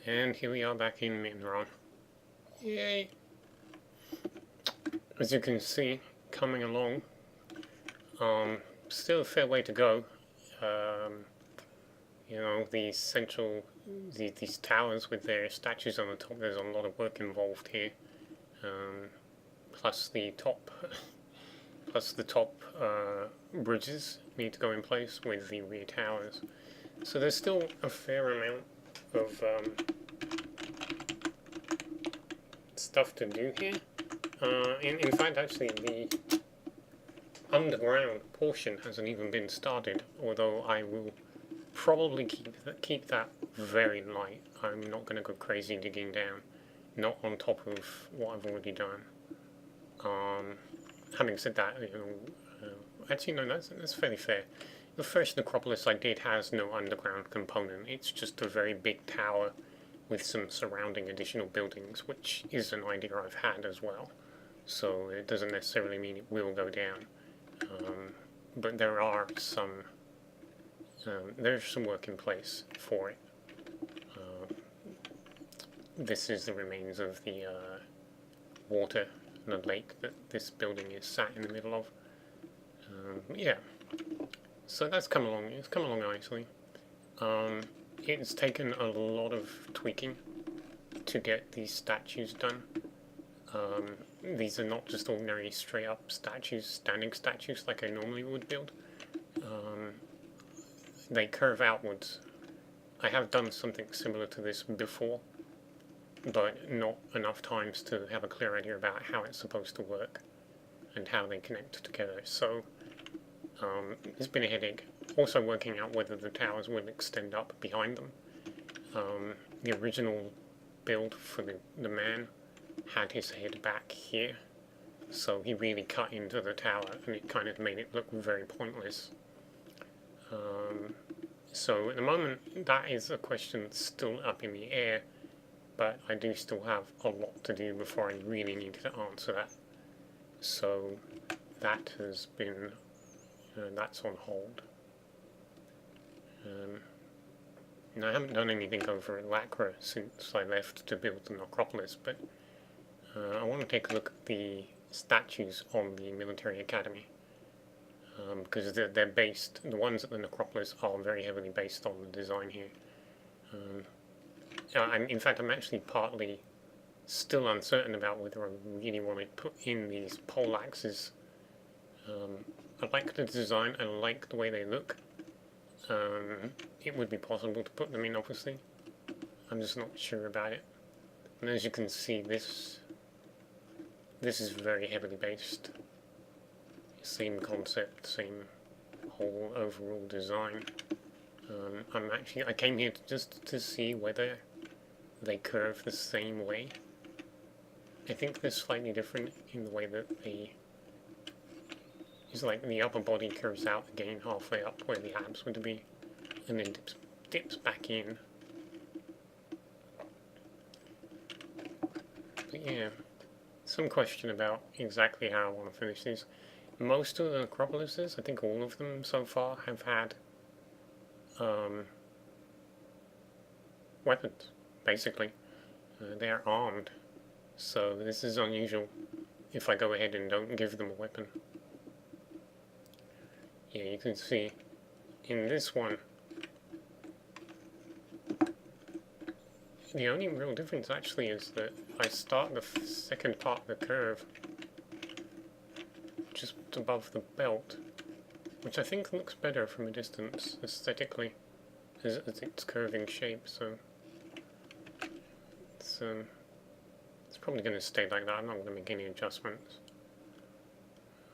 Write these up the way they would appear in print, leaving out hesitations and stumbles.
And here we are back in Minron. Yay! As you can see, coming along, still a fair way to go. You know, these towers with their statues on the top, there's a lot of work involved here. Plus the top bridges need to go in place with the rear towers. So there's still a fair amount of stuff to do here. In fact, actually, the underground portion hasn't even been started, although I will probably keep that very light. I'm not going to go crazy digging down, not on top of what I've already done. Having said that, you know, actually no, that's fairly fair. The first necropolis I did has no underground component. It's just a very big tower with some surrounding additional buildings, which is an idea I've had as well. So it doesn't necessarily mean it will go down. But there are there's some work in place for it. This is the remains of the water and the lake that this building is sat in the middle of. Yeah, so that's come along. It's come along nicely. It's taken a lot of tweaking to get these statues done. These are not just ordinary straight up statues, standing statues like I normally would build. They curve outwards. I have done something similar to this before, but not enough times to have a clear idea about how it's supposed to work and how they connect together. So it's been a headache. Also working out whether the towers will extend up behind them. The original build for the man had his head back here, so he really cut into the tower and it kind of made it look very pointless. So at the moment that is a question that's still up in the air, but I do still have a lot to do before I really need to answer that. So that has been, that's on hold. And I haven't done anything over at Lacra since I left to build the necropolis, but I want to take a look at the statues on the military academy, because they're based, the ones at the necropolis are very heavily based on the design here. In fact, I'm actually partly still uncertain about whether I really want to put in these pole axes. I like the design, I like the way they look. It would be possible to put them in, obviously. I'm just not sure about it. And as you can see, this is very heavily based. Same concept, same whole overall design. I came here just to see whether they curve the same way. I think they're slightly different in the way that it's like the upper body curves out again halfway up where the abs would be, and then dips back in. But yeah, some question about exactly how I want to finish these. Most of the necropolises, I think all of them so far, have had weapons, basically. They're armed, so this is unusual if I go ahead and don't give them a weapon. Yeah, you can see in this one, the only real difference actually is that I start the second part of the curve just above the belt, which I think looks better from a distance aesthetically as its curving shape, so it's probably going to stay like that. I'm not going to make any adjustments.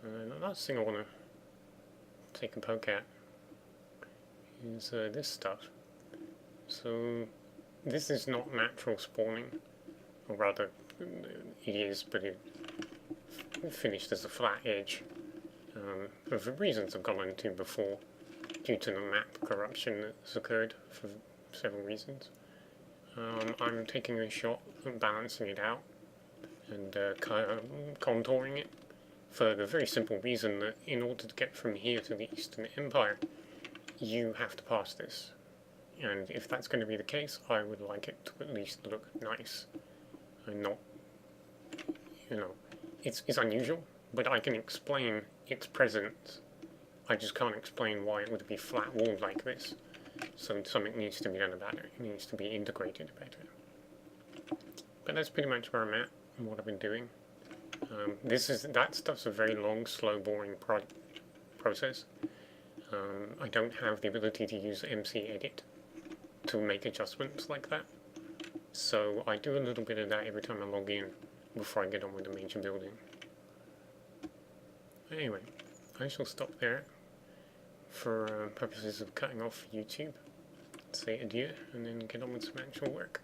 The last thing I want to take a poke at is this stuff. So this is not natural spawning, or rather it is, but it finished as a flat edge for reasons I've gone into before, due to the map corruption that's occurred for several reasons. I'm taking a shot at balancing it out and contouring it, for the very simple reason that in order to get from here to the Eastern Empire, you have to pass this. and if that's going to be the case, I would like it to at least look nice, and not, you know, it's unusual, but I can explain its presence. I just can't explain why it would be flat walled like this. So something needs to be done about it. It needs to be integrated better. But that's pretty much where I'm at and what I've been doing. That stuff's a very long, slow, boring process. I don't have the ability to use MC Edit to make adjustments like that. So I do a little bit of that every time I log in before I get on with the major building. Anyway, I shall stop there for purposes of cutting off YouTube. Say adieu and then get on with some actual work.